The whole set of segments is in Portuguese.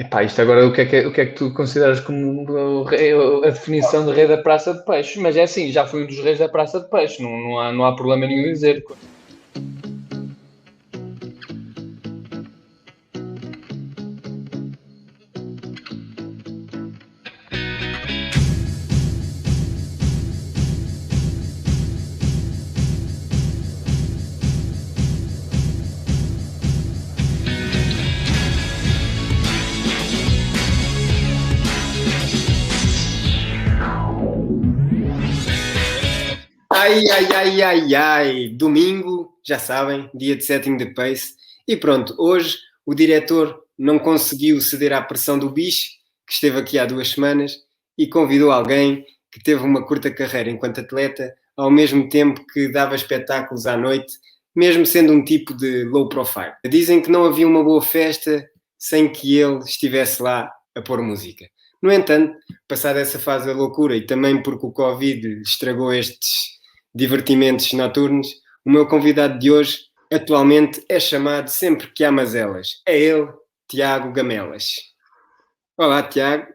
Epá, isto agora, o que é que tu consideras como a definição de rei da Praça de Peixes? Mas é assim, já fui um dos reis da Praça de Peixes, não há problema nenhum em dizer. Ai, ai, ai, ai, ai. Domingo, já sabem, dia de setting the pace. E pronto, hoje o diretor não conseguiu ceder à pressão do bicho, que esteve aqui há 2 semanas, e convidou alguém que teve uma curta carreira enquanto atleta, ao mesmo tempo que dava espetáculos à noite, mesmo sendo um tipo de low profile. Dizem que não havia uma boa festa sem que ele estivesse lá a pôr música. No entanto, passada essa fase da loucura e também porque o Covid lhe estragou estes divertimentos noturnos, o meu convidado de hoje atualmente é chamado sempre que há mazelas. É ele, Tiago Gamelas. Olá, Tiago.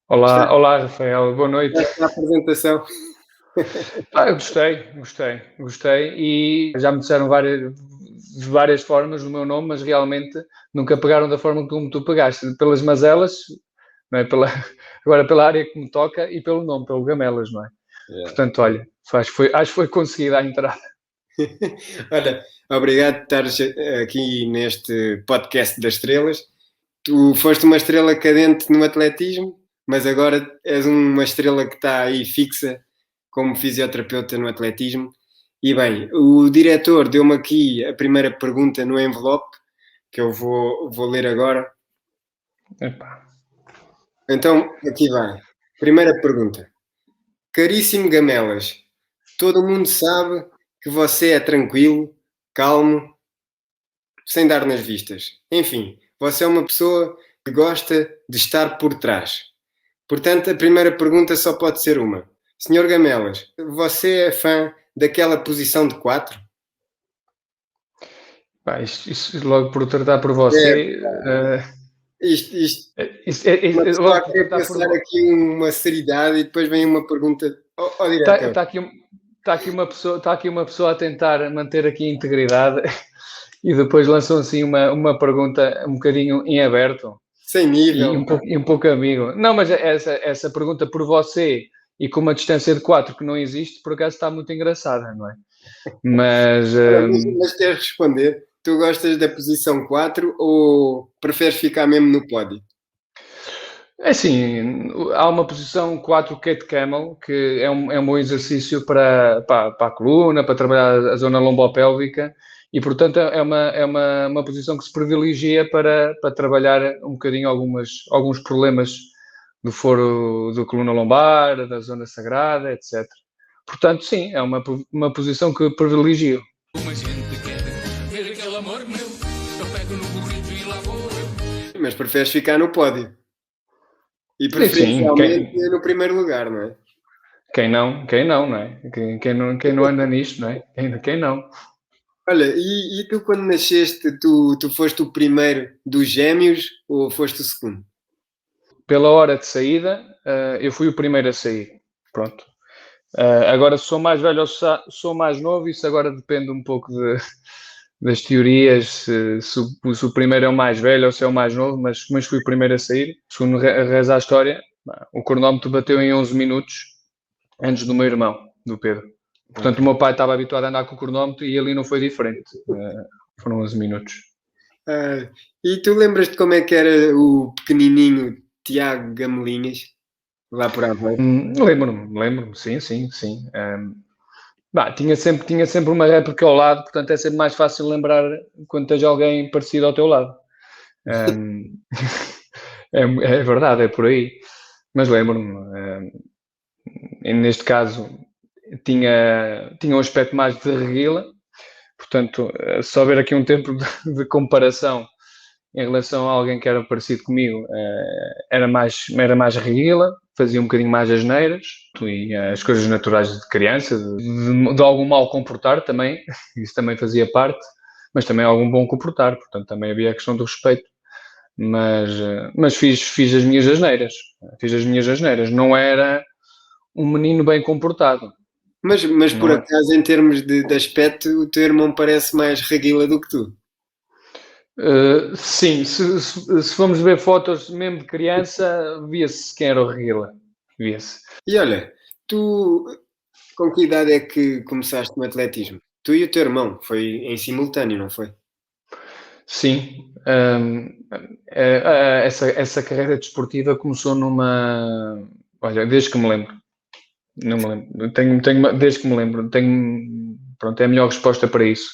Olá, olá, Rafael, boa noite. Esta apresentação. Eu gostei e já me disseram de várias formas o meu nome, mas realmente nunca pegaram da forma como tu pegaste, pelas mazelas, não é? Agora pela área que me toca e pelo nome, pelo Gamelas, não é? Portanto, olha, acho que foi conseguida a entrada. Olha, obrigado por estares aqui neste podcast das estrelas. Tu foste uma estrela cadente no atletismo, mas agora és uma estrela que está aí fixa como fisioterapeuta no atletismo. E bem, o diretor deu-me aqui a primeira pergunta no envelope, que eu vou ler agora. Epá. Então, aqui vai. Primeira pergunta. Caríssimo Gamelas, todo mundo sabe que você é tranquilo, calmo, sem dar nas vistas. Enfim, você é uma pessoa que gosta de estar por trás. Portanto, a primeira pergunta só pode ser uma. Senhor Gamelas, você é fã daquela posição de 4? Pá, isto logo por tratar por você. Isto uma pessoa Logo a por querer tratar passar aqui uma seriedade e depois vem uma pergunta ao diretor. Está aqui uma pessoa a tentar manter aqui a integridade e depois lançou assim uma pergunta um bocadinho em aberto Sem e nível. um pouco amigo. Não, mas essa pergunta por você e com uma distância de 4 que não existe, por acaso está muito engraçada, não é? Mas Mas queres responder? Tu gostas da posição 4 ou preferes ficar mesmo no pódio? é assim, há uma posição 4 Cat Camel, que é um bom exercício para a coluna, para trabalhar a zona lombopélvica, e portanto é uma posição que se privilegia para trabalhar um bocadinho alguns problemas do foro da coluna lombar, da zona sagrada, etc. Portanto, sim, é uma posição que privilegio. Uma gente quer ver aquele amor meu. Eu pego no burrito e lá vou eu. Mas preferes ficar no pódio. E Sim, preferencialmente no primeiro lugar, não é? quem não é? Quem não anda nisto, não é? Quem não? Olha, e tu quando nasceste, tu foste o primeiro dos gêmeos ou foste o segundo? Pela hora de saída, eu fui o primeiro a sair. Pronto. Agora, se sou mais velho ou se sou mais novo, isso agora depende um pouco das teorias, se o primeiro é o mais velho ou se é o mais novo, mas fui o primeiro a sair. Segundo reza a história, o cronómetro bateu em 11 minutos antes do meu irmão, do Pedro. Portanto, o meu pai estava habituado a andar com o cronómetro e ali não foi diferente. Foram 11 minutos. E tu lembras-te como é que era o pequenininho Tiago Gamelinhas, lá por Aveiro? Lembro-me, sim. Tinha sempre uma réplica ao lado, portanto é sempre mais fácil lembrar quando tens alguém parecido ao teu lado. É verdade, é por aí. Mas lembro-me, neste caso, tinha um aspecto mais de reguila, portanto, se houver aqui um tempo de comparação em relação a alguém que era parecido comigo, era mais reguila, fazia um bocadinho mais asneiras e as coisas naturais de criança, de algum mal comportar também, isso também fazia parte, mas também algum bom comportar, portanto também havia a questão do respeito. mas fiz as minhas asneiras. Não era um menino bem comportado. Mas por acaso, em termos de aspecto, o teu irmão parece mais reguila do que tu. Sim, se formos ver fotos mesmo de criança, via-se quem era o Reguila. Via-se. E olha, tu com que idade é que começaste no atletismo? Tu e o teu irmão, foi em simultâneo, não foi? Sim, essa carreira desportiva começou numa. Olha, desde que me lembro. Não me lembro. Desde que me lembro. Pronto, é a melhor resposta para isso.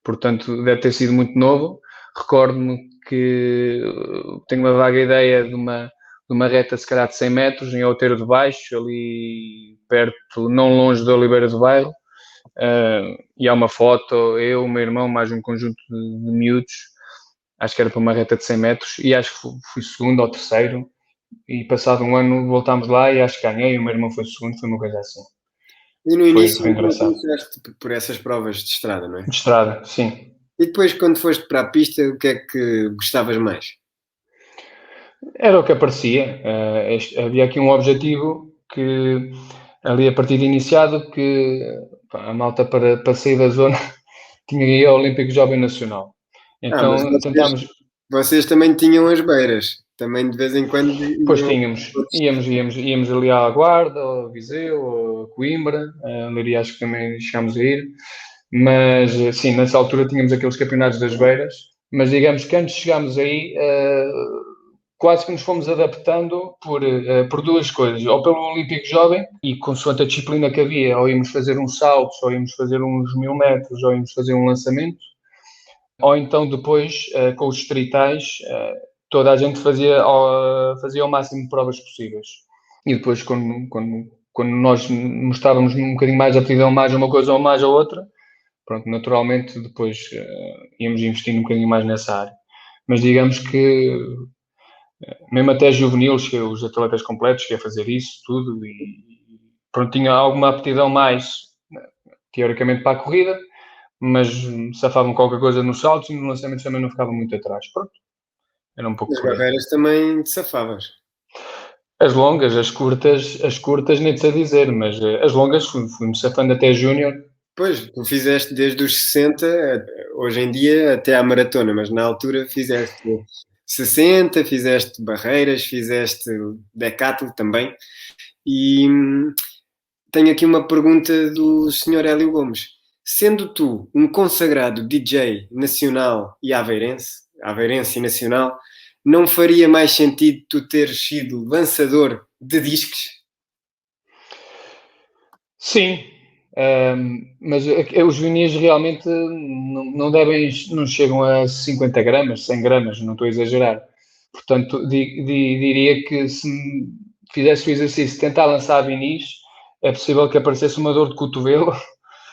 Portanto, deve ter sido muito novo. Recordo-me que tenho uma vaga ideia de uma reta, se calhar, de 100 metros, em Outeiro de Baixo, ali perto, não longe da Oliveira do Bairro. E há uma foto, eu, o meu irmão, mais um conjunto de miúdos, acho que era para uma reta de 100 metros, e acho que fui segundo ou terceiro, e passado um ano voltámos lá e acho que ganhei, o meu irmão foi segundo, foi uma coisa assim. E no início Foi engraçado. começaste por essas provas de estrada, não é? De estrada, sim. E depois, quando foste para a pista, o que é que gostavas mais? Era o que aparecia. Havia aqui um objetivo que, ali a partir de iniciado, que a malta para sair da zona tinha que ir ao Olímpico Jovem Nacional. Mas Então tentámos. vocês também tinham as beiras. Também de vez em quando Depois tínhamos, íamos ali à Guarda, ao Viseu, ao Coimbra, a Leiria acho que também chegámos a ir, mas sim, nessa altura tínhamos aqueles campeonatos das beiras, mas digamos que antes de chegarmos aí, quase que nos fomos adaptando por duas coisas, ou pelo Olímpico Jovem, e consoante a disciplina que havia, ou íamos fazer uns saltos, ou íamos fazer uns 1000 metros, ou íamos fazer um lançamento, ou então depois, com os distritais, toda a gente fazia o máximo de provas possíveis. E depois, quando nós mostrávamos um bocadinho mais aptidão mais a uma coisa ou mais a outra, pronto, naturalmente depois íamos investindo um bocadinho mais nessa área. Mas digamos que mesmo até juvenil, os atletas completos, que é fazer isso tudo, e pronto, tinha alguma aptidão mais, teoricamente, para a corrida, mas safavam qualquer coisa nos saltos e no lançamento também não ficava muito atrás. Pronto, era um pouco As por aí. barreiras também te safavas. As longas, as curtas nem te sei dizer, mas as longas fui-me safando até júnior. Pois, tu fizeste desde os 60, hoje em dia até à maratona, mas na altura fizeste 60, fizeste barreiras, fizeste decathlon também. E tenho aqui uma pergunta do Sr. Hélio Gomes. Sendo tu um consagrado DJ nacional e aveirense e nacional, não faria mais sentido tu teres sido lançador de discos? Sim, mas os vinis realmente não chegam a 50 gramas, 100 gramas, não estou a exagerar. Portanto, diria que se fizesse o exercício de tentar lançar vinis, é possível que aparecesse uma dor de cotovelo.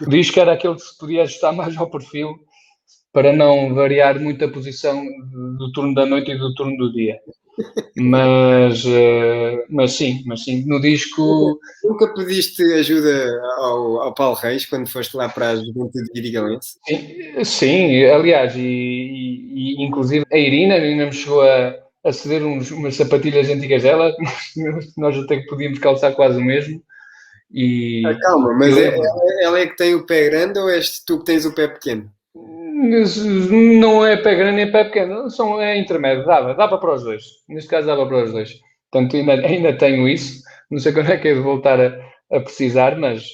O disco era aquele que se podia ajustar mais ao perfil para não variar muito a posição do turno da noite e do turno do dia. Mas sim, no disco... Nunca pediste ajuda ao Paulo Reis quando foste lá para a Juventude Irigalense? Sim, aliás, e inclusive a Irina me chegou a ceder umas sapatilhas antigas dela, nós até que podíamos calçar quase o mesmo. Calma, mas ela é que tem o pé grande ou és tu que tens o pé pequeno? Não é pé grande nem pé pequeno, é intermédio, dava para os dois. Neste caso dava para os dois. Portanto, ainda tenho isso. Não sei quando é que é de voltar a precisar, mas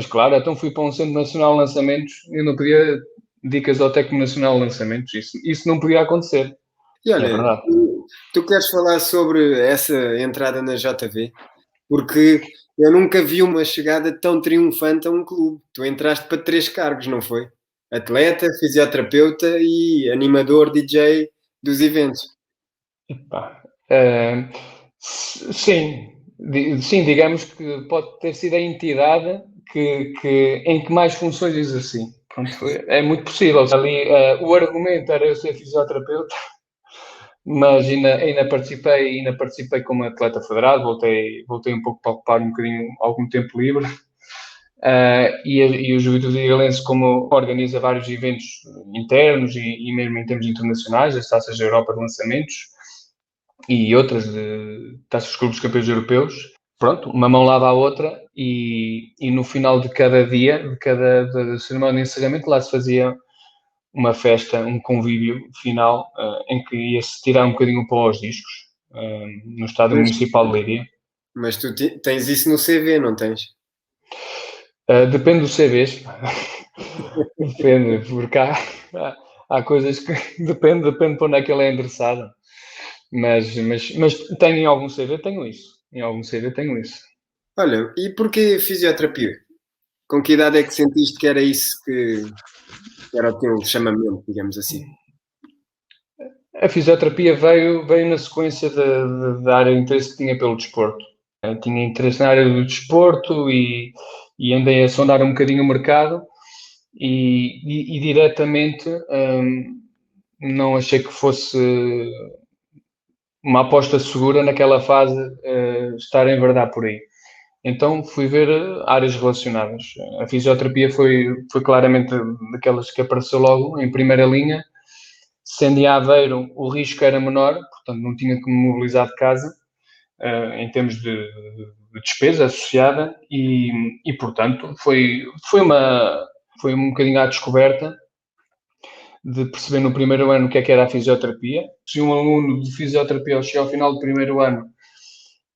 claro, então fui para um Centro Nacional de Lançamentos e eu não podia dicas ao Técnico Nacional de Lançamentos. Isso não podia acontecer. E olha, é verdade. Tu queres falar sobre essa entrada na JV? Porque eu nunca vi uma chegada tão triunfante a um clube. Tu entraste para 3 cargos, não foi? Atleta, fisioterapeuta e animador DJ dos eventos. Sim, digamos que pode ter sido a entidade em que mais funções exerci. Pronto, é muito possível. Ali o argumento era eu ser fisioterapeuta, mas ainda participei como atleta federado, voltei um pouco para ocupar um bocadinho algum tempo livre. E o Juventude Irigalense, como organiza vários eventos internos e mesmo em termos internacionais, as taças da Europa de lançamentos, e outras de taças dos clubes campeões europeus. Pronto, uma mão lava a outra e no final de cada dia, da cerimónia de encerramento, lá se fazia uma festa, um convívio final em que ia-se tirar um bocadinho o pó aos discos no Estádio Municipal de Leiria. Mas tu tens isso no CV, não tens? Depende dos CVs. Depende, porque há coisas que depende para onde é que ele é endereçado. Mas tenho em algum CV, tenho isso. Em algum CV tenho isso. Olha, e porquê fisioterapia? Com que idade é que sentiste que era isso que era o teu chamamento, digamos assim? A fisioterapia veio na sequência da área de interesse que tinha pelo desporto. Eu tinha interesse na área do desporto e andei a sondar um bocadinho o mercado e diretamente não achei que fosse uma aposta segura naquela fase estar a enverdar por aí. Então fui ver áreas relacionadas. A fisioterapia foi claramente daquelas que apareceu logo em primeira linha. Sendo em Aveiro o risco era menor, portanto não tinha que me mobilizar de casa em termos de despesa associada e portanto foi um bocadinho à descoberta de perceber no primeiro ano o que era a fisioterapia. Se um aluno de fisioterapia chegar ao final do primeiro ano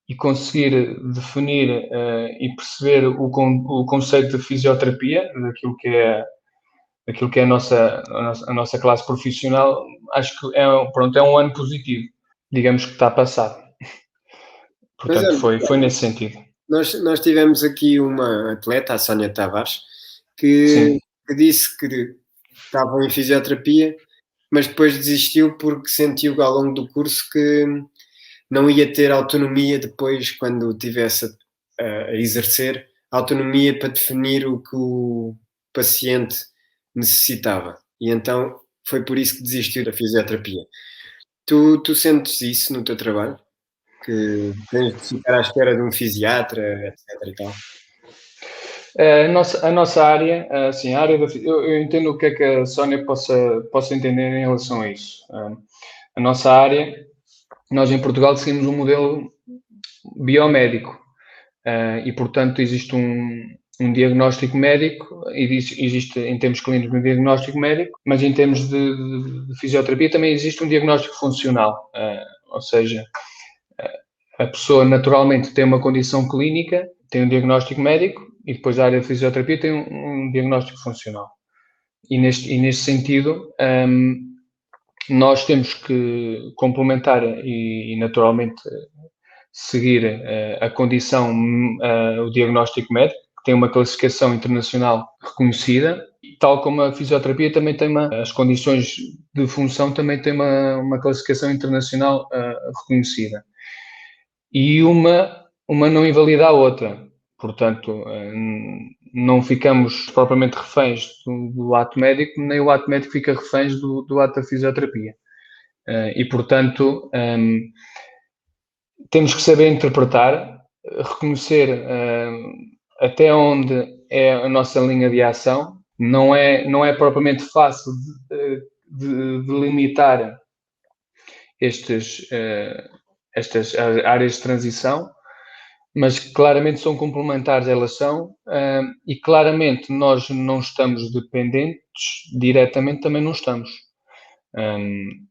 e conseguir definir e perceber o conceito de fisioterapia, daquilo que é a nossa classe profissional, acho que é um ano positivo, digamos que está passado. Portanto, foi nesse sentido. Nós tivemos aqui uma atleta, a Sónia Tavares, que disse que estava em fisioterapia, mas depois desistiu porque sentiu ao longo do curso que não ia ter autonomia depois, quando tivesse a exercer, autonomia para definir o que o paciente necessitava. E então foi por isso que desistiu da fisioterapia. Tu sentes isso no teu trabalho? Que tens de ficar à espera de um fisiatra, etc. e tal? A nossa área, assim, a área eu entendo o que é que a Sónia possa entender em relação a isso. A nossa área, nós em Portugal seguimos um modelo biomédico e, portanto, existe um diagnóstico médico, existe em termos clínicos um diagnóstico médico, mas em termos de fisioterapia também existe um diagnóstico funcional, ou seja, a pessoa naturalmente tem uma condição clínica, tem um diagnóstico médico e depois a área de fisioterapia tem um diagnóstico funcional. E neste sentido, nós temos que complementar e naturalmente seguir a condição, o diagnóstico médico, que tem uma classificação internacional reconhecida, tal como a fisioterapia também tem as condições de função também tem uma classificação internacional reconhecida. E uma não invalida a outra. Portanto, não ficamos propriamente reféns do ato médico, nem o ato médico fica reféns do ato da fisioterapia. E, portanto, temos que saber interpretar, reconhecer até onde é a nossa linha de ação. Não é propriamente fácil de limitar estas áreas de transição, mas claramente são complementares, elas são, e claramente nós não estamos dependentes, diretamente também não estamos,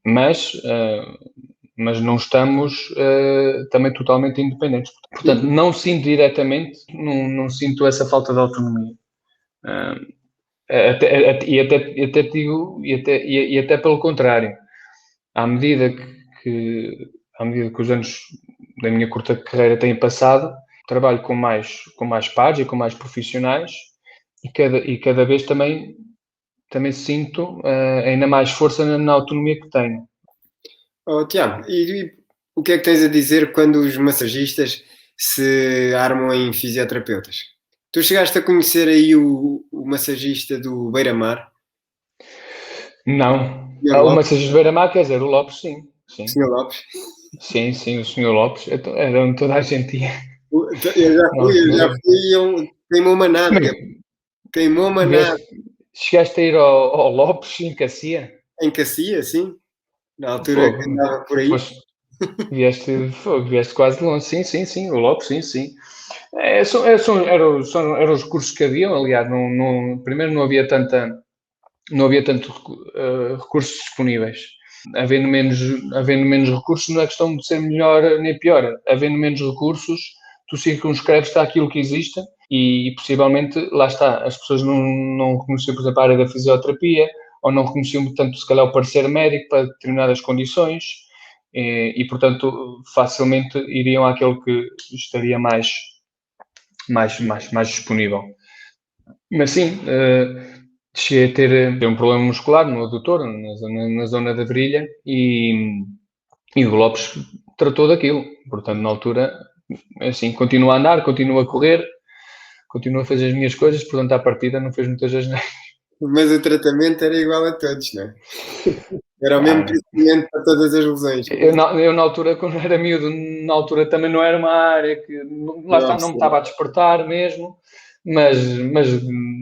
mas não estamos também totalmente independentes. Portanto, não sinto diretamente, não sinto essa falta de autonomia. Até digo, e até pelo contrário, à medida que os anos da minha curta carreira têm passado, trabalho com mais pares e com mais profissionais e cada vez também sinto ainda mais força na autonomia que tenho. Tiago, e o que é que tens a dizer quando os massagistas se armam em fisioterapeutas? Tu chegaste a conhecer aí o massagista do Beira-Mar? Não. O massagista do Beira-Mar, quer dizer, o Lopes, sim. O Sr. Lopes? Sim, o Sr. Lopes. Era onde toda a gente ia. Eu já fui, queimou-me a nádega. Queimou-me a nádega. Chegaste a ir ao Lopes, em Cacia? Em Cacia, sim. Na altura que andava por aí. Vieste quase de longe, sim, o Lopes, sim. Eram os recursos que haviam, aliás, primeiro não havia tanto recursos disponíveis. Havendo menos recursos, não é questão de ser melhor nem pior. Havendo menos recursos, tu circunscreves-te àquilo que existe e possivelmente, lá está, as pessoas não reconheciam, por exemplo, a área da fisioterapia ou não reconheciam tanto, se calhar, o parecer médico para determinadas condições e portanto, facilmente iriam àquele que estaria mais disponível. Mas sim, cheguei a ter um problema muscular no adutor, na zona da virilha, e o Lopes tratou daquilo. Portanto, na altura, assim, continuo a andar, continuo a correr, continuo a fazer as minhas coisas, portanto, à partida não fez muitas vezes nada. Mas o tratamento era igual a todos, não é? Era o mesmo procedimento para todas as lesões. Eu, na altura, quando era miúdo, na altura também não era uma área que, lá está, não me estava a despertar mesmo, mas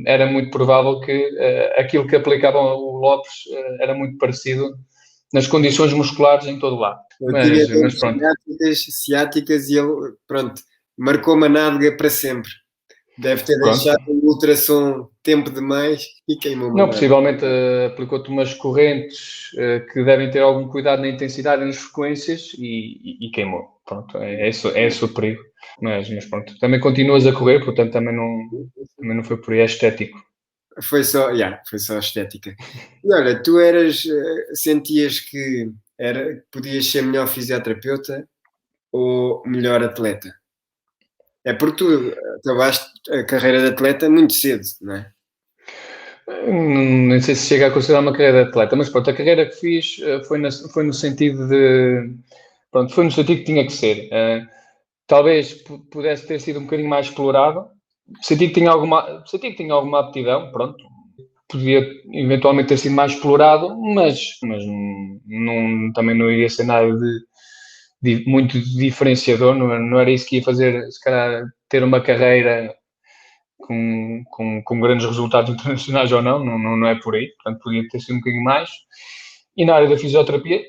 era muito provável que aquilo que aplicava o Lopes era muito parecido nas condições musculares em todo o lado. Eu tinha Mas pronto. ciáticas e ele, pronto, marcou-me a nádega para sempre. Deve ter Pronto. deixado um ultrassom tempo demais e queimou-me. Não, possivelmente aplicou-te umas correntes que devem ter algum cuidado na intensidade e nas frequências e queimou. Pronto, é esse o perigo. Mas pronto, também continuas a correr, portanto também não foi por aí, é estético. Foi só estética. E olha, tu sentias que podias ser melhor fisioterapeuta ou melhor atleta? É porque tu acabaste a carreira de atleta muito cedo, não é? Não sei se chega a considerar uma carreira de atleta, mas pronto, a carreira que fiz foi no sentido de. Pronto, foi no sentido que tinha que ser. Talvez pudesse ter sido um bocadinho mais explorado. Senti que tinha alguma aptidão, pronto. Podia eventualmente ter sido mais explorado, mas também não iria ser nada muito diferenciador, não era isso que ia fazer, se calhar, ter uma carreira com grandes resultados internacionais ou não é por aí, portanto podia ter sido um bocadinho mais. E na área da fisioterapia,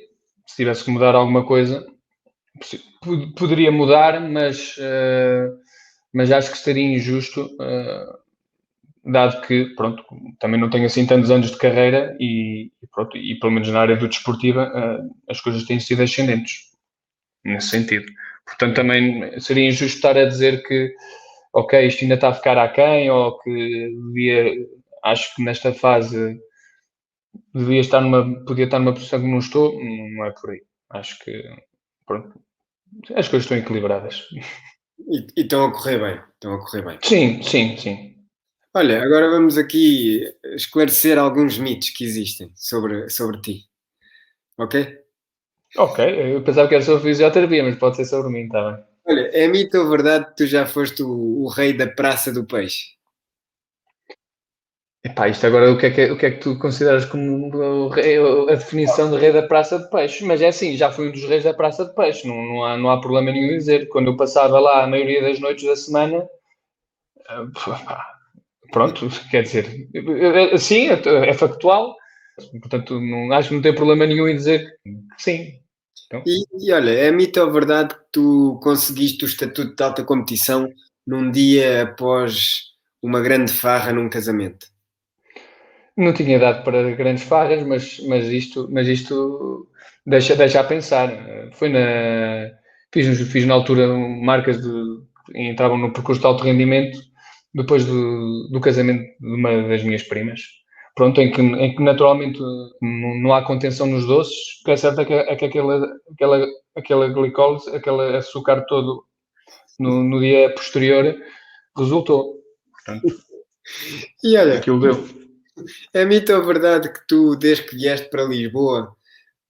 se tivesse que mudar alguma coisa, poderia mudar, mas acho que seria injusto, dado que, pronto, também não tenho assim tantos anos de carreira pronto, e pelo menos na área do desportiva as coisas têm sido ascendentes, nesse sentido. Portanto, também seria injusto estar a dizer que ok, isto ainda está a ficar aquém, ou que acho que nesta fase podia estar numa posição que não estou, não é por aí. Acho que, pronto, as coisas estão equilibradas. E estão a correr bem, estão a correr bem. Sim. Olha, agora vamos aqui esclarecer alguns mitos que existem sobre ti, ok? Ok, eu pensava que era sobre fisioterapia, mas pode ser sobre mim, está bem. Olha, é mito ou verdade que tu já foste o rei da Praça do Peixe? Epá, isto agora, o que é que tu consideras como a definição de rei da Praça de Peixe? Mas é assim, já fui um dos reis da Praça de Peixe, não há problema nenhum em dizer. Quando eu passava lá a maioria das noites da semana, pronto, quer dizer, sim, é factual, portanto, acho que não tem problema nenhum em dizer que sim. Então, E olha, é mito ou verdade que tu conseguiste o estatuto de alta competição num dia após uma grande farra num casamento? não tinha idade para grandes farras, mas isto deixa a pensar. Fiz na altura marcas entravam no percurso de alto rendimento depois do casamento de uma das minhas primas. Pronto, em que naturalmente não há contenção nos doces, o que é certo é que aquela glicose, aquele açúcar todo no dia posterior resultou. Portanto, E olha, aquilo deu. é mito ou verdade que tu, desde que vieste para Lisboa,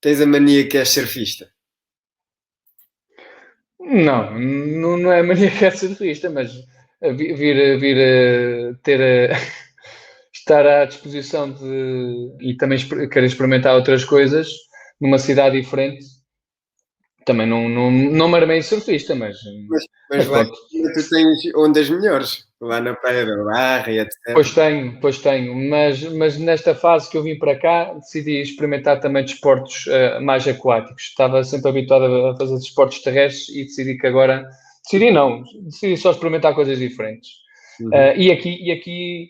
tens a mania que és surfista? Não é mania que é surfista, mas vir a ter estar à disposição e também querer experimentar outras coisas numa cidade diferente também não me armei em surfista, mas Mas lá pronto. tu tens ondas melhores, lá na Praia da Barra e etc. Pois tenho, mas nesta fase que eu vim para cá, decidi experimentar também desportos mais aquáticos. Estava sempre habituado a fazer desportos terrestres e decidi que agora... Decidi só experimentar coisas diferentes. E aqui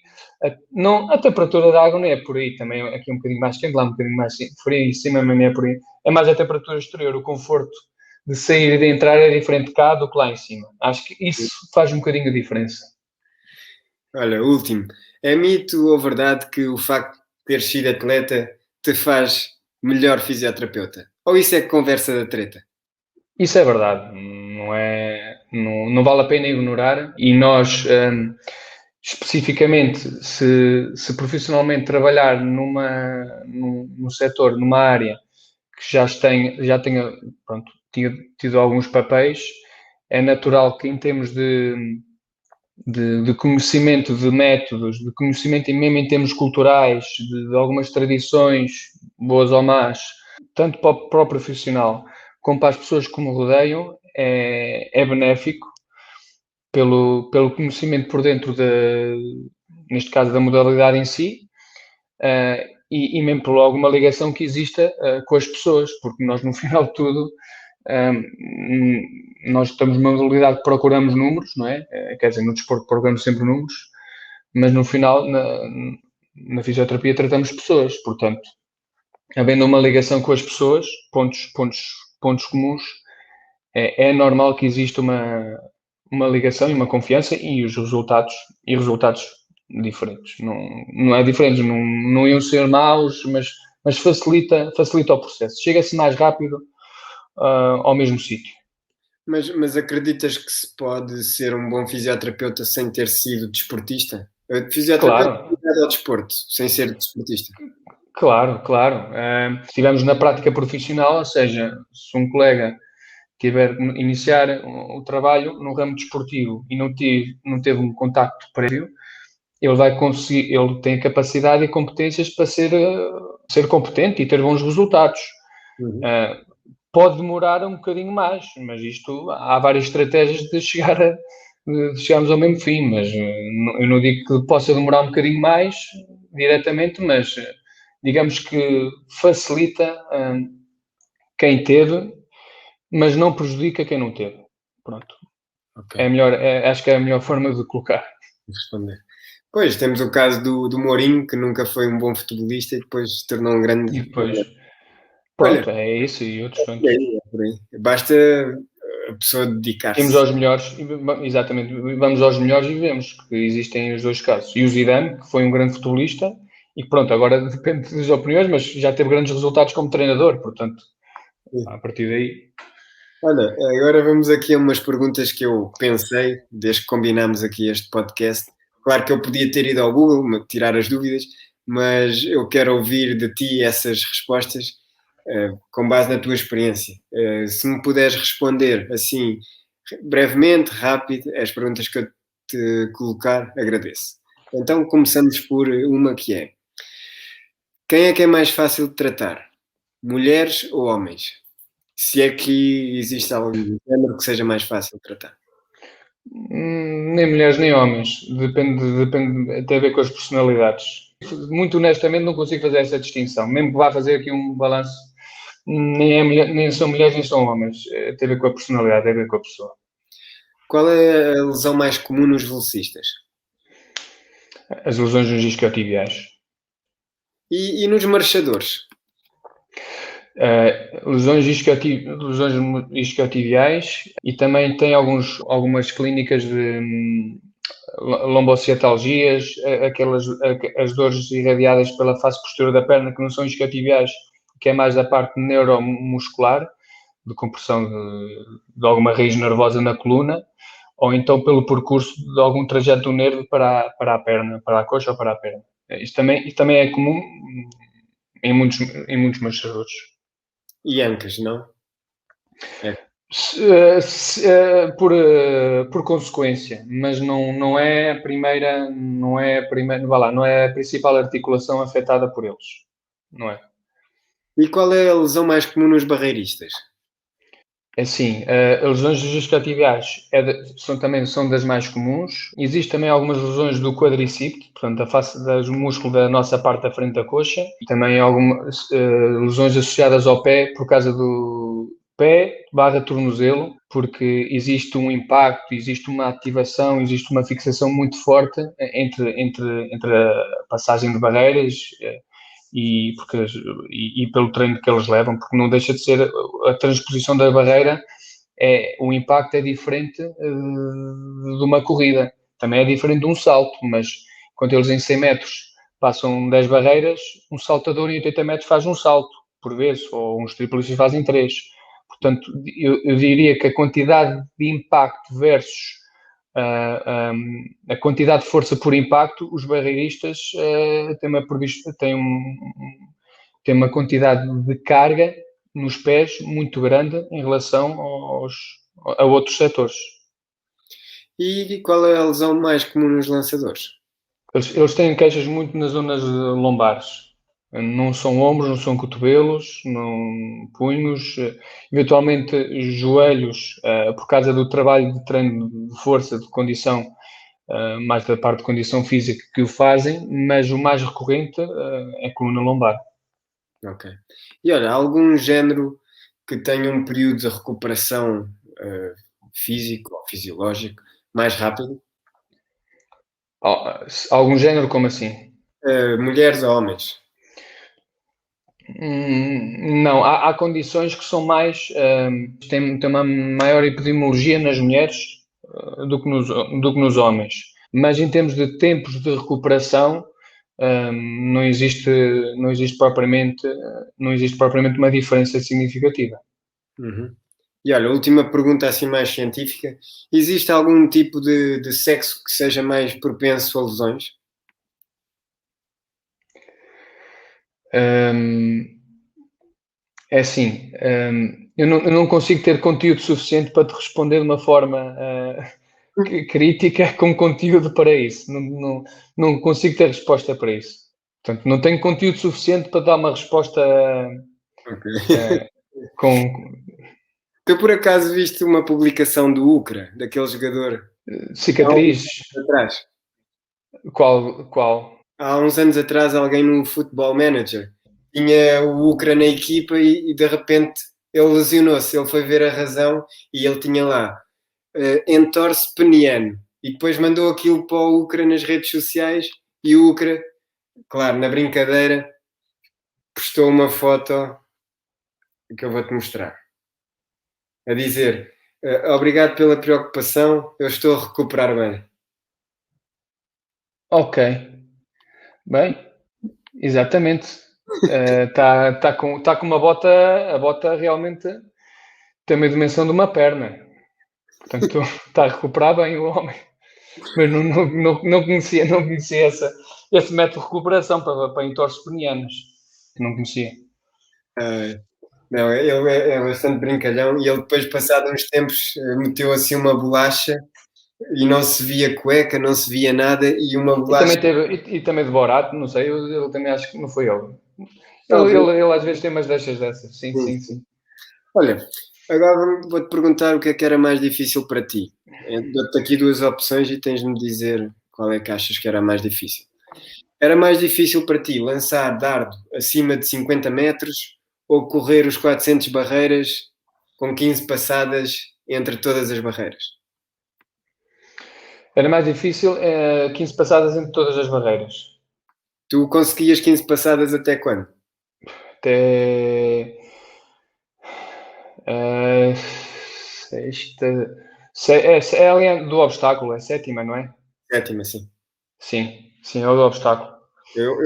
não, a temperatura da água não é por aí, também aqui é um bocadinho mais quente, lá um bocadinho mais frio, em cima mesmo é por aí. É mais a temperatura exterior, o conforto de sair e de entrar é diferente cá do que lá em cima. Acho que isso faz um bocadinho a diferença. Olha, último. É mito ou verdade que o facto de ter sido atleta te faz melhor fisioterapeuta? Ou isso é conversa da treta? Isso é verdade, não vale a pena ignorar e nós, especificamente, se profissionalmente trabalhar num setor, numa área que já tenha pronto, tido alguns papéis, é natural que em termos de conhecimento de métodos, de conhecimento e mesmo em termos culturais, de algumas tradições, boas ou más, tanto para o profissional como para as pessoas que me rodeiam, é benéfico pelo conhecimento por dentro, neste caso, da modalidade em si, e mesmo por alguma ligação que exista com as pessoas, porque nós, no final de tudo, nós estamos numa modalidade que procuramos números, não é? Quer dizer, no desporto procuramos sempre números, mas no final, na fisioterapia, tratamos pessoas, portanto, havendo uma ligação com as pessoas, pontos comuns, é normal que exista uma ligação e uma confiança e os resultados diferentes. Não é diferente, não iam ser maus, mas facilita o processo. Chega-se mais rápido ao mesmo sítio. Mas acreditas que se pode ser um bom fisioterapeuta sem ter sido desportista? Fisioterapeuta ligado ao desporto, sem ser desportista. Claro. Se estivermos na prática profissional, ou seja, se um colega tiver iniciar o trabalho no ramo desportivo e não teve um contacto prévio, ele vai conseguir, ele tem capacidade e competências para ser competente e ter bons resultados. Pode demorar um bocadinho mais, mas isto há várias estratégias de chegarmos ao mesmo fim, mas eu não digo que possa demorar um bocadinho mais diretamente, mas digamos que facilita quem teve, mas não prejudica quem não teve. Pronto. Okay. Acho que é a melhor forma de colocar. Responder. Pois, temos o caso do Mourinho, que nunca foi um bom futebolista e depois se tornou um grande... E depois, pronto, é isso e outros tantos. Basta a pessoa dedicar-se. Vamos aos melhores, exatamente, vamos aos melhores e vemos que existem os dois casos. E o Zidane, que foi um grande futebolista, e pronto, agora depende das opiniões, mas já teve grandes resultados como treinador, portanto, a partir daí... Olha, agora vamos aqui a umas perguntas que eu pensei, desde que combinámos aqui este podcast. Claro que eu podia ter ido ao Google, tirar as dúvidas, mas eu quero ouvir de ti essas respostas com base na tua experiência. Se me puderes responder assim, brevemente, rápido, as perguntas que eu te colocar, agradeço. Então começamos por uma que é: quem é que é mais fácil de tratar? Mulheres ou homens? Se é que existe algum género que seja mais fácil de tratar. Nem mulheres nem homens. Depende, tem a ver com as personalidades. Muito honestamente não consigo fazer essa distinção. Mesmo que vá fazer aqui um balanço, nem são mulheres nem são homens. Tem a ver com a personalidade, tem a ver com a pessoa. Qual é a lesão mais comum nos velocistas? As lesões nos isquiotibiais. E nos marchadores? Lesões isquiotibiais e também tem algumas clínicas de lombociatalgias, as dores irradiadas pela face posterior da perna, que não são isquiotibiais, que é mais da parte neuromuscular, de compressão de alguma raiz nervosa na coluna, ou então pelo percurso de algum trajeto do nervo para a perna, para a coxa ou para a perna. Isto também é comum em muitos marchadores. E ancas, não? Por consequência, mas não é a primeira, não é a principal articulação afetada por eles, não é? E qual é a lesão mais comum nos barreiristas? É assim, as lesões dos isquiotibiais são das mais comuns. Existem também algumas lesões do quadricípite, portanto, a face do músculo da nossa parte da frente da coxa. E também algumas lesões associadas ao pé por causa do pé/tornozelo, porque existe um impacto, existe uma ativação, existe uma fixação muito forte entre a passagem de barreiras e pelo treino que eles levam, porque não deixa de ser a transposição da barreira, o impacto é diferente de uma corrida, também é diferente de um salto, mas quando eles em 100 metros passam 10 barreiras, um saltador em 80 metros faz um salto por vez, ou uns triplistas fazem 3. Portanto, eu diria que a quantidade de impacto versus a quantidade de força por impacto, os barreiristas têm uma quantidade de carga nos pés muito grande em relação a outros setores. E qual é a lesão mais comum nos lançadores? Eles têm queixas muito nas zonas lombares. Não são ombros, não são cotovelos, não punhos, eventualmente joelhos, por causa do trabalho de treino de força, de condição, mais da parte de condição física que o fazem, mas o mais recorrente é a coluna lombar. Ok. E olha, algum género que tenha um período de recuperação físico ou fisiológico mais rápido? Algum género, como assim? Mulheres ou homens? Não, há condições que são mais. Tem uma maior epidemiologia nas mulheres do que nos homens. Mas em termos de tempos de recuperação, não existe propriamente uma diferença significativa. Uhum. E olha, última pergunta assim mais científica. Existe algum tipo de sexo que seja mais propenso a lesões? É assim, eu não consigo ter conteúdo suficiente para te responder de uma forma crítica com conteúdo para isso. Não consigo ter resposta para isso. Portanto, não tenho conteúdo suficiente para dar uma resposta Okay. com Tu por acaso viste uma publicação do UCRA, daquele jogador, cicatrizes. há uns anos atrás? Qual? Há uns anos atrás alguém no Football Manager tinha o UCRA na equipa e de repente ele lesionou-se, ele foi ver a razão e ele tinha lá entorse peniano e depois mandou aquilo para o UCRA nas redes sociais e o UCRA, claro, na brincadeira, postou uma foto que eu vou-te mostrar a dizer obrigado pela preocupação, eu estou a recuperar bem. Ok. Bem, exatamente. Tá com uma bota, a bota realmente tem uma dimensão de uma perna. Portanto, está a recuperar bem o homem. Mas não conhecia esse método de recuperação para entorses penianos. Não conhecia. Não, ele é bastante brincalhão e ele depois, passado uns tempos, meteu assim uma bolacha e não se via cueca, não se via nada e uma bolacha... E também de Borat, não sei, eu também acho que não foi ele. Talvez. Ele às vezes tem umas dessas. Sim. Olha, agora vou-te perguntar o que é que era mais difícil para ti. Dou-te aqui duas opções e tens de me dizer qual é que achas que era mais difícil. Era mais difícil para ti lançar dardo acima de 50 metros ou correr os 400 barreiras com 15 passadas entre todas as barreiras? Era mais difícil 15 passadas entre todas as barreiras. Tu conseguias 15 passadas até quando? Até sexta. É a linha do obstáculo, é sétima, não é? Sétima, sim. Sim, é o do obstáculo.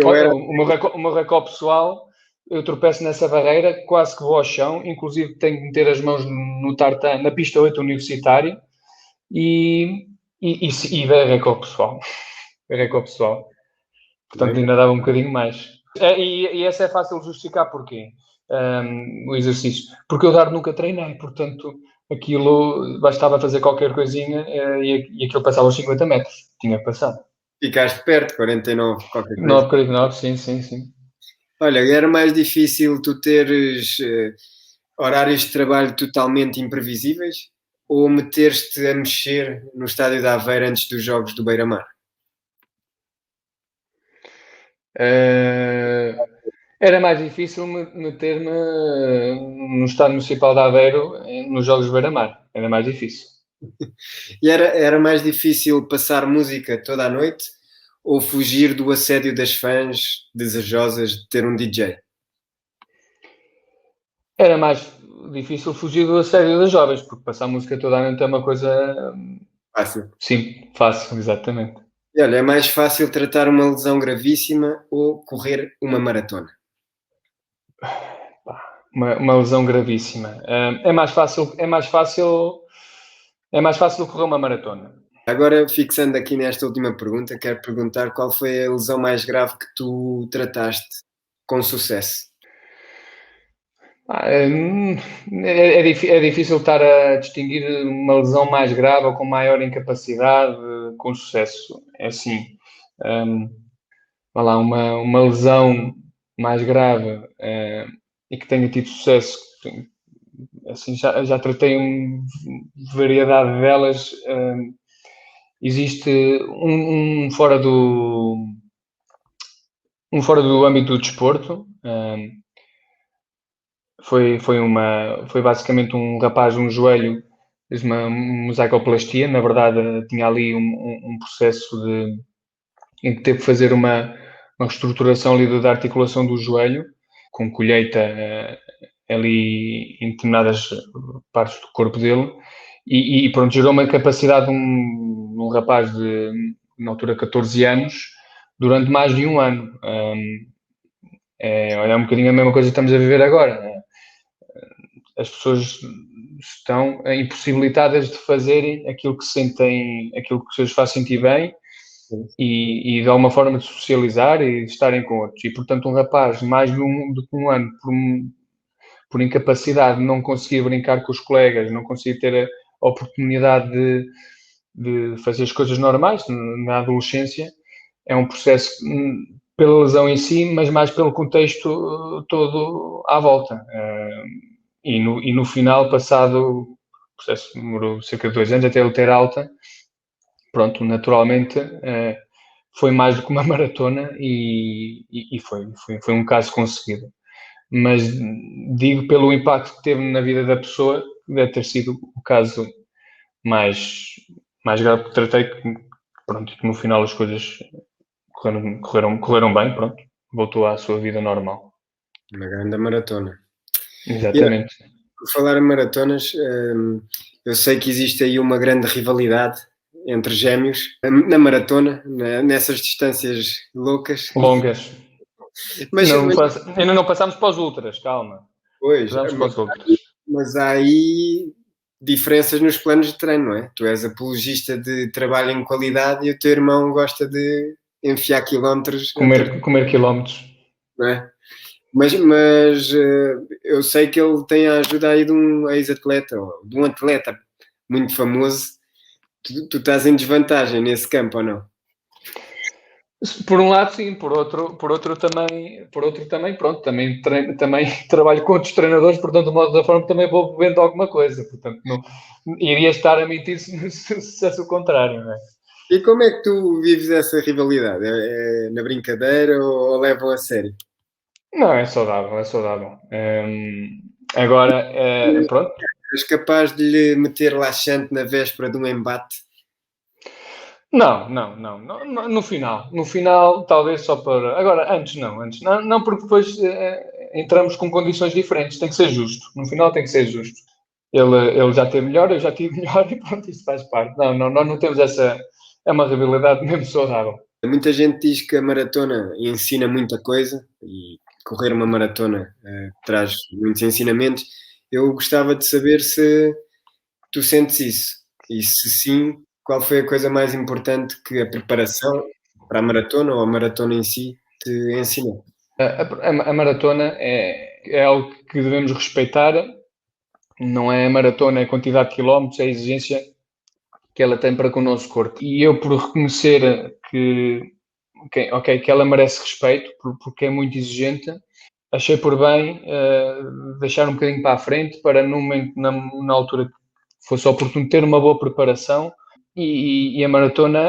O meu recorde pessoal, eu tropeço nessa barreira, quase que vou ao chão, inclusive tenho que meter as mãos no tartan, na pista 8 universitária e é recorde pessoal. É recorde pessoal. Portanto, ainda dava um bocadinho mais. E essa é fácil de justificar, porquê? O exercício. Porque eu dar nunca treinei, portanto, aquilo bastava fazer qualquer coisinha e aquilo passava aos 50 metros. Tinha passado. Ficaste perto, 49, qualquer coisa. 9,9, sim. Olha, era mais difícil tu teres horários de trabalho totalmente imprevisíveis ou meter-te a mexer no estádio de Aveiro antes dos jogos do Beira-Mar? Era mais difícil meter-me no Estádio Municipal de Aveiro nos Jogos de Beira-Mar. Era mais difícil. E era mais difícil passar música toda a noite ou fugir do assédio das fãs desejosas de ter um DJ? Era mais difícil fugir do assédio das jovens, porque passar música toda a noite é uma coisa... Fácil. Sim, fácil, exatamente. E olha, é mais fácil tratar uma lesão gravíssima ou correr uma maratona? Uma lesão gravíssima. É mais fácil correr uma maratona. Agora, fixando aqui nesta última pergunta, quero perguntar qual foi a lesão mais grave que tu trataste com sucesso? É difícil estar a distinguir uma lesão mais grave ou com maior incapacidade com sucesso. É assim, uma lesão mais grave e que tenha tido sucesso, assim, já tratei variedade delas. Existe um fora do âmbito do desporto. Foi basicamente um rapaz, um joelho, fez uma mosacoplastia. Na verdade, tinha ali um processo em que teve que fazer uma reestruturação ali da articulação do joelho, com colheita ali em determinadas partes do corpo dele, e pronto, gerou uma capacidade de um rapaz de, na altura, 14 anos, durante mais de um ano. É um bocadinho a mesma coisa que estamos a viver agora, né? As pessoas estão impossibilitadas de fazerem aquilo que sentem, aquilo que os faz sentir bem e de alguma forma de socializar e de estarem com outros. E, portanto, um rapaz, mais de um ano, por incapacidade de não conseguir brincar com os colegas, não conseguir ter a oportunidade de fazer as coisas normais na adolescência, é um processo pela lesão em si, mas mais pelo contexto todo à volta. E no final, passado, o processo demorou cerca de 2 anos até ele ter alta, pronto, naturalmente foi mais do que uma maratona e foi um caso conseguido. Mas digo, pelo impacto que teve na vida da pessoa, deve ter sido o caso mais grave que tratei, pronto, que no final as coisas correram bem, pronto, voltou à sua vida normal. Uma grande maratona. Exatamente. Por falar em maratonas, eu sei que existe aí uma grande rivalidade entre gêmeos na maratona, nessas distâncias longas. Mas ainda não passámos para os ultras, calma. Pois, mas há aí diferenças nos planos de treino, não é? Tu és apologista de trabalho em qualidade e o teu irmão gosta de enfiar quilómetros. Comer quilómetros. Não é? Mas eu sei que ele tem a ajuda aí de um ex-atleta, ou de um atleta muito famoso. Tu estás em desvantagem nesse campo, ou não? Por um lado, sim. Por outro também, pronto, também trabalho com outros treinadores, portanto, de modo da forma que também vou vendo alguma coisa. Portanto, não iria estar a mentir se fosse o contrário, não é? E como é que tu vives essa rivalidade? É na brincadeira ou levam a sério? Não, é saudável. Agora, pronto. És capaz de lhe meter laxante na véspera de um embate? Não. No final, talvez só para... Agora, antes não, porque depois entramos com condições diferentes. Tem que ser justo. No final tem que ser justo. Ele já teve melhor, eu já tive melhor e pronto, isso faz parte. Nós não temos essa... É uma rivalidade mesmo saudável. Muita gente diz que a maratona ensina muita coisa e correr uma maratona traz muitos ensinamentos. Eu gostava de saber se tu sentes isso. E se sim, qual foi a coisa mais importante que a preparação para a maratona ou a maratona em si te ensinou? A maratona é algo que devemos respeitar. Não é a maratona, é a quantidade de quilómetros, é a exigência que ela tem para com o nosso corpo. E eu, por reconhecer que ela merece respeito, porque é muito exigente, achei por bem deixar um bocadinho para a frente para, no momento, na altura que fosse oportuno, ter uma boa preparação. E a maratona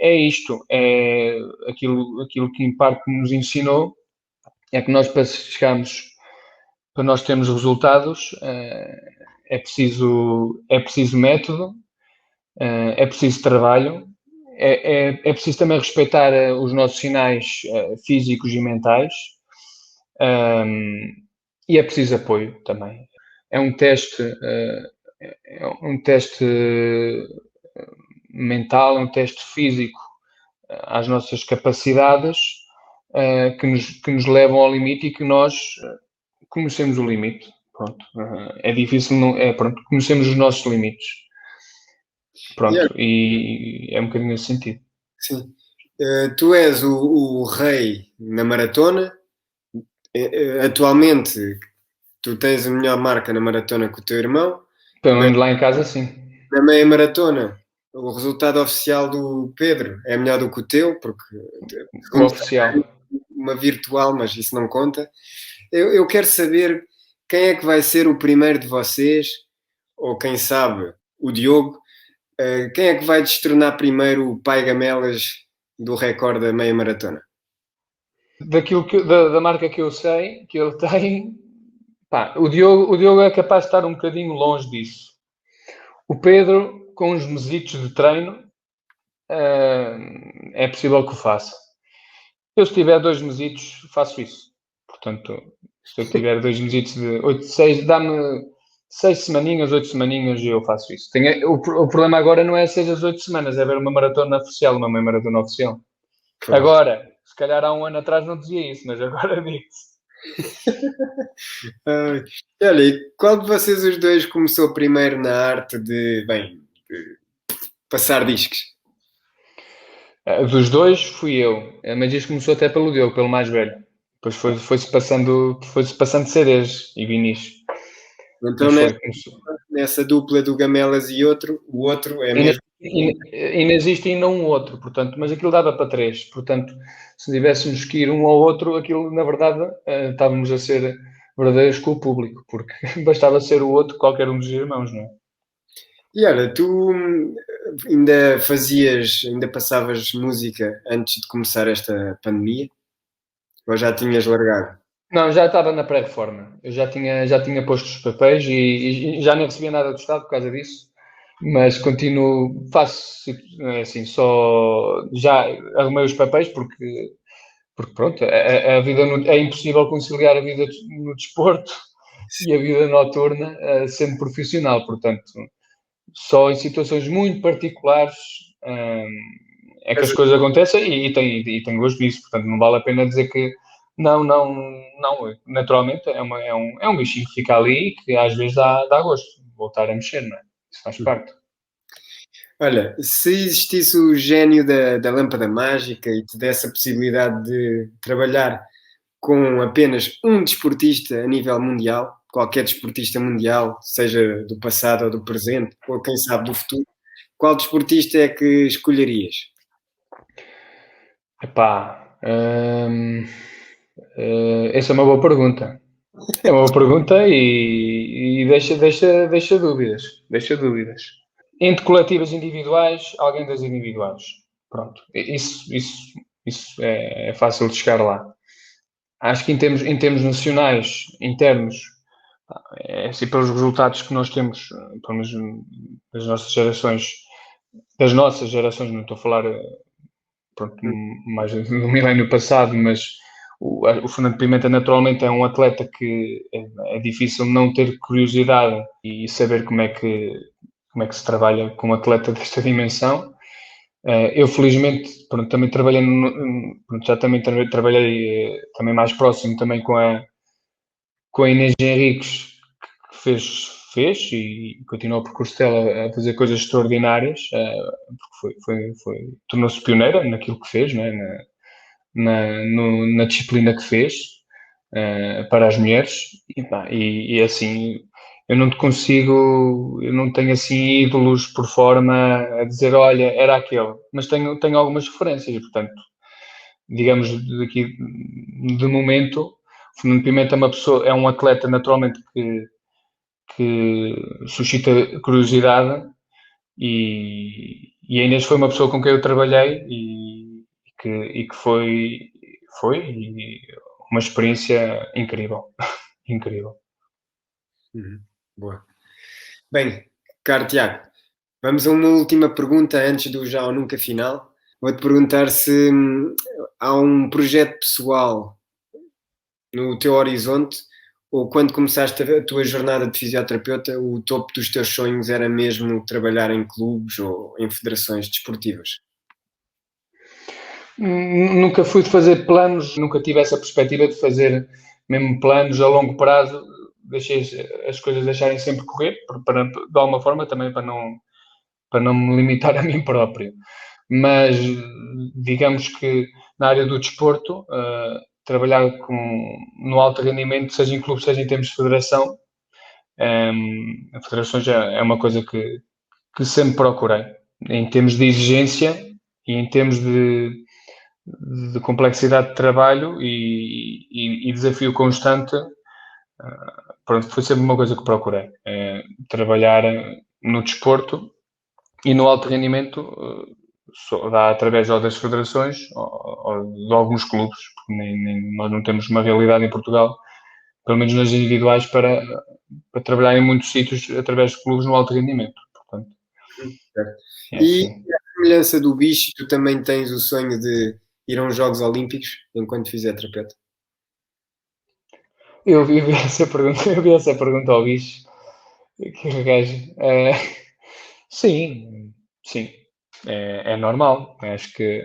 é isto, é aquilo que em parte nos ensinou, é que nós, para chegarmos, para nós termos resultados, é preciso método, é preciso trabalho, é preciso também respeitar os nossos sinais físicos e mentais, e é preciso apoio também. É um teste mental, um teste físico às nossas capacidades que nos levam ao limite e que nós conhecemos o limite. Pronto. É difícil, pronto, conhecemos os nossos limites. Pronto, e é um bocadinho nesse sentido. Sim. Tu és o rei na maratona. Atualmente, tu tens a melhor marca na maratona que o teu irmão. Pelo menos lá em casa, sim. Na meia maratona, o resultado oficial do Pedro é melhor do que o teu, porque o oficial. Uma virtual, mas isso não conta. Eu quero saber quem é que vai ser o primeiro de vocês, ou quem sabe, o Diogo, quem é que vai destronar primeiro o pai Gamelas do recorde da meia maratona? Da marca que eu sei, que ele tem, pá, o Diogo é capaz de estar um bocadinho longe disso. O Pedro, com uns mesitos de treino, é possível que o faça. Eu, se tiver 2 mesitos, faço isso. Portanto, se eu tiver 2 mesitos de 8, 6, dá-me 6 semaninhas, 8 semaninhas e eu faço isso. O problema agora não é 6 às 8 semanas, é ver uma maratona oficial, uma meia maratona oficial. Claro. Agora, se calhar há um ano atrás não dizia isso, mas agora digo-se. Olha, e qual de vocês os dois começou primeiro na arte de passar discos? Dos dois fui eu, mas isto começou até pelo Diogo, pelo mais velho. Depois foi-se passando CDs e vinis. Então nessa dupla do Gamelas e o outro é mesmo... Ainda existe ainda um outro, portanto, mas aquilo dava para 3. Portanto, se tivéssemos que ir um ao outro, aquilo, na verdade, estávamos a ser verdadeiros com o público, porque bastava ser o outro qualquer um dos irmãos, não é? E olha, tu ainda passavas música antes de começar esta pandemia? Ou já tinhas largado? Não, já estava na pré-reforma. Eu já tinha posto os papéis e já nem recebia nada do Estado por causa disso. Mas faço assim, só já arrumei os papéis porque pronto, a vida é impossível conciliar a vida no desporto e a vida noturna sendo profissional, portanto, só em situações muito particulares é que as coisas acontecem e tenho gosto disso, portanto, não vale a pena dizer que não, naturalmente é um bichinho que fica ali e que às vezes dá gosto voltar a mexer, não é? Isso faz parte. Olha, se existisse o gênio da lâmpada mágica e te desse a possibilidade de trabalhar com apenas um desportista a nível mundial, qualquer desportista mundial, seja do passado ou do presente, ou quem sabe do futuro, qual desportista é que escolherias? Epá, essa é uma boa pergunta. É uma boa pergunta e deixa dúvidas. Deixa dúvidas. Entre coletivas individuais, alguém das individuais. Pronto. Isso é fácil de chegar lá. Acho que em termos nacionais, internos, assim, pelos resultados que nós temos, pelo menos das nossas gerações, não estou a falar pronto, mais do milénio passado, mas o Fernando Pimenta naturalmente é um atleta que é difícil não ter curiosidade e saber como é que se trabalha com um atleta desta dimensão. Eu felizmente pronto, também trabalhei trabalhei também mais próximo também com a Inês Henriques, que fez e continua o percurso dela a fazer coisas extraordinárias, porque tornou-se pioneira naquilo que fez, não é? na disciplina que fez para as mulheres e assim eu não tenho assim ídolos por forma a dizer, olha, era aquele, mas tenho algumas referências e, portanto, digamos, daqui de momento Fernando Pimenta é um atleta naturalmente que suscita curiosidade e a Inês foi uma pessoa com quem eu trabalhei e que foi uma experiência incrível, incrível. Boa. Bem, caro Tiago, vamos a uma última pergunta antes do já ou nunca final. Vou-te perguntar se há um projeto pessoal no teu horizonte ou quando começaste a tua jornada de fisioterapeuta, o topo dos teus sonhos era mesmo trabalhar em clubes ou em federações desportivas? Nunca fui de fazer planos, nunca tive essa perspectiva de fazer mesmo planos a longo prazo. Deixei as coisas deixarem sempre correr, de alguma forma também para não me limitar a mim próprio. Mas digamos que na área do desporto, trabalhar no alto rendimento, seja em clube, seja em termos de federação, a federação já é uma coisa que sempre procurei, em termos de exigência e em termos de complexidade de trabalho e desafio constante. Pronto, foi sempre uma coisa que procurei, trabalhar no desporto e no alto rendimento, dá através ou das federações ou de alguns clubes, porque nós não temos uma realidade em Portugal, pelo menos nas individuais, para trabalhar em muitos sítios através de clubes no alto rendimento. Portanto, e a semelhança do bicho, tu também tens o sonho de ir a uns Jogos Olímpicos enquanto fisioterapeuta? Eu vi essa pergunta ao bicho, que gajo. Sim, é normal. Acho que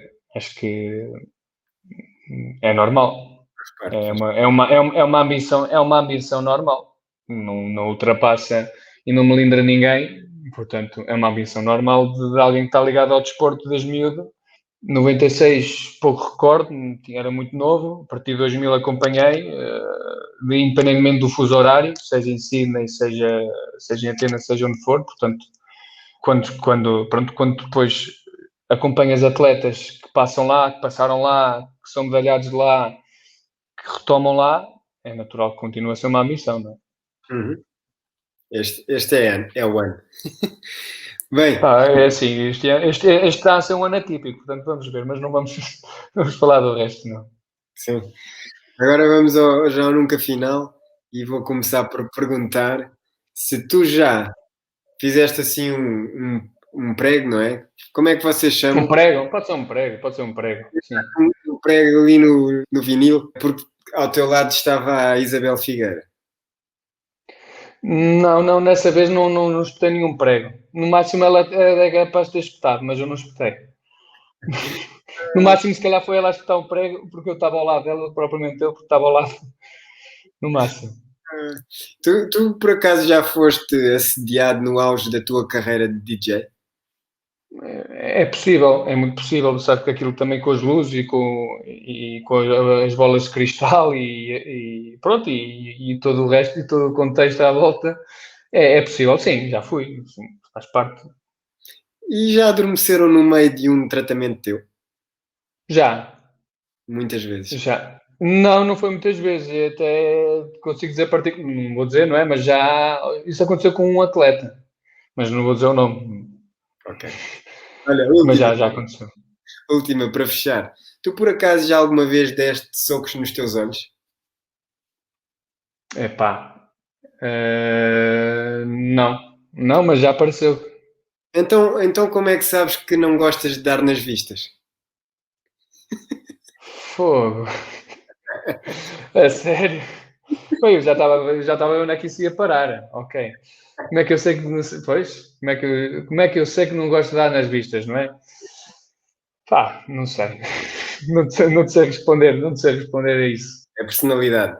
é normal. É uma ambição normal. Não ultrapassa e não melindra ninguém. Portanto, é uma ambição normal de alguém que está ligado ao desporto desde miúdo. 96, pouco recordo, era muito novo. A partir de 2000 acompanhei, independentemente do fuso horário, seja em Sydney, seja em Atenas, seja onde for. Portanto, quando depois acompanhas atletas que passam lá, que passaram lá, que são medalhados de lá, que retomam lá, é natural que continue a ser uma ambição, não é? Uhum. Este é o ano. Bem, é assim, este está a ser um ano atípico, portanto vamos ver, mas não vamos falar do resto, não. Sim. Agora vamos já ao nunca final e vou começar por perguntar se tu já fizeste assim um prego, não é? Como é que vocês chamam? Um prego? Pode ser um prego, sim. Um prego ali no vinil, porque ao teu lado estava a Isabel Figueira. Não, dessa vez não espetei nenhum prego. No máximo ela é capaz de ter espetado, mas eu não espetei. No máximo, se calhar foi ela a espetar um prego, porque eu estava ao lado dela, propriamente eu, porque estava ao lado. No máximo. Tu por acaso já foste assediado no auge da tua carreira de DJ? É possível, é muito possível. Sabe que aquilo também com as luzes e com as bolas de cristal e pronto, e todo o resto e todo o contexto à volta, é possível, sim, já fui, sim, faz parte. E já adormeceram no meio de um tratamento teu? Já. Muitas vezes. Já. Não foi muitas vezes, e até consigo dizer não vou dizer, não é? Mas já isso aconteceu com um atleta, mas não vou dizer o nome. Ok. Olha, mas já aconteceu. Última para fechar. Tu por acaso já alguma vez deste socos nos teus olhos? Epá, não, mas já apareceu. Então como é que sabes que não gostas de dar nas vistas? Fogo. É sério? Bem, eu já estava onde é que isso ia parar. Ok. Como é que eu sei que... Pois, como é que eu sei que não gosto de dar nas vistas, não é? Pá, não sei. Não te sei responder a isso. É personalidade.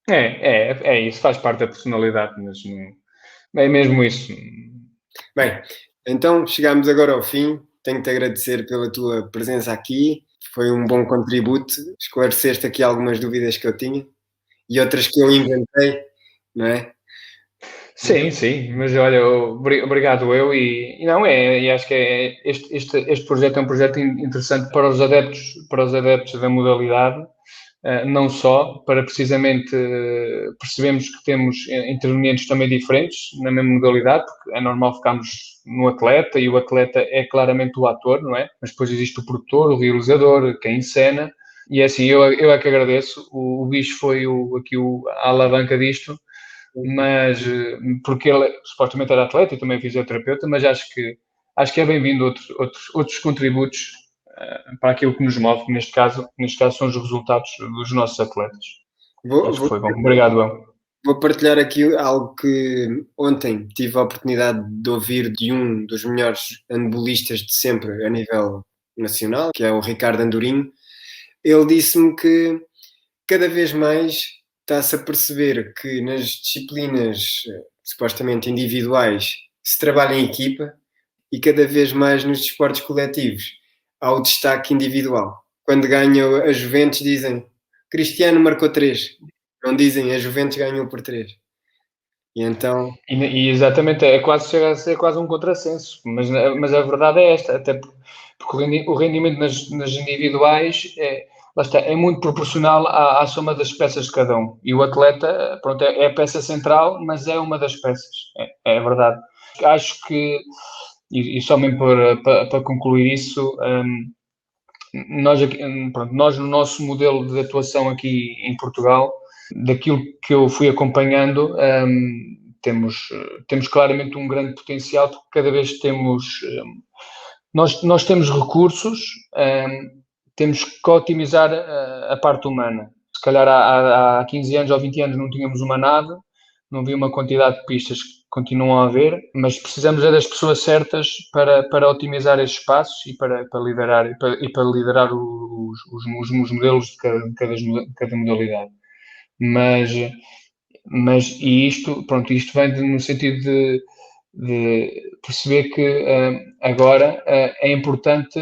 É isso, faz parte da personalidade, mas não, é mesmo isso. Bem, então chegamos agora ao fim. Tenho-te a agradecer pela tua presença aqui. Foi um bom contributo. Esclareceste aqui algumas dúvidas que eu tinha e outras que eu inventei, não é? Sim, mas olha, obrigado e acho que este projeto é um projeto interessante para os adeptos da modalidade, não só, para precisamente percebemos que temos intervenientes também diferentes na mesma modalidade, porque é normal ficarmos no atleta e o atleta é claramente o ator, não é? Mas depois existe o produtor, o realizador, quem encena, e é assim, eu é que agradeço. O Bicho foi a alavanca disto, mas porque ele supostamente era atleta e também fisioterapeuta, mas acho que é bem-vindo outros contributos para aquilo que nos move, que neste caso são os resultados dos nossos atletas. Acho que foi bom. Obrigado, João. Vou partilhar aqui algo que ontem tive a oportunidade de ouvir de um dos melhores handbolistas de sempre a nível nacional, que é o Ricardo Andorinho. Ele disse-me que cada vez mais está-se a perceber que nas disciplinas supostamente individuais se trabalha em equipa e cada vez mais nos desportos coletivos há o destaque individual. Quando ganha a Juventus dizem Cristiano marcou 3. Não dizem a Juventus ganhou por 3. E então... E exatamente, chega a ser quase um contrassenso, mas a verdade é esta, até porque o rendimento nas individuais é muito proporcional à soma das peças de cada um. E o atleta, pronto, é a peça central, mas é uma das peças, é verdade. Acho que, e só mesmo para concluir isso, nós no nosso modelo de atuação aqui em Portugal, daquilo que eu fui acompanhando, temos claramente um grande potencial, porque cada vez temos... Nós temos recursos, temos que otimizar a parte humana. Se calhar há 15 anos ou 20 anos não tínhamos uma nave, não havia uma quantidade de pistas que continuam a haver, mas precisamos das pessoas certas para otimizar esses espaços e para liderar, para liderar os modelos de cada modalidade. Mas isto vem no sentido de perceber que agora é importante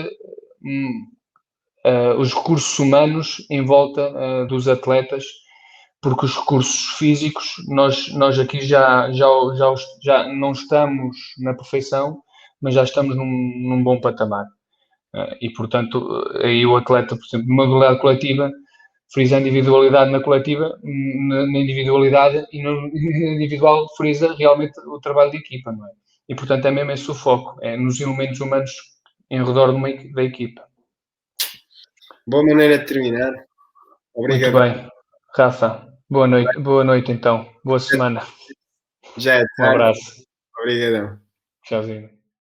os recursos humanos em volta dos atletas, porque os recursos físicos nós aqui já não estamos na perfeição, mas já estamos num bom patamar. E, portanto, aí o atleta, por exemplo, numa modalidade coletiva, frisa a individualidade na coletiva, na individualidade, e no individual frisa realmente o trabalho de equipa, não é? E, portanto, é mesmo esse o foco, é nos elementos humanos em redor da equipa. Boa maneira de terminar. Obrigado. Muito bem. Rafa, boa noite então. Boa semana. Já é tarde. Um abraço. Obrigadão. Tchauzinho.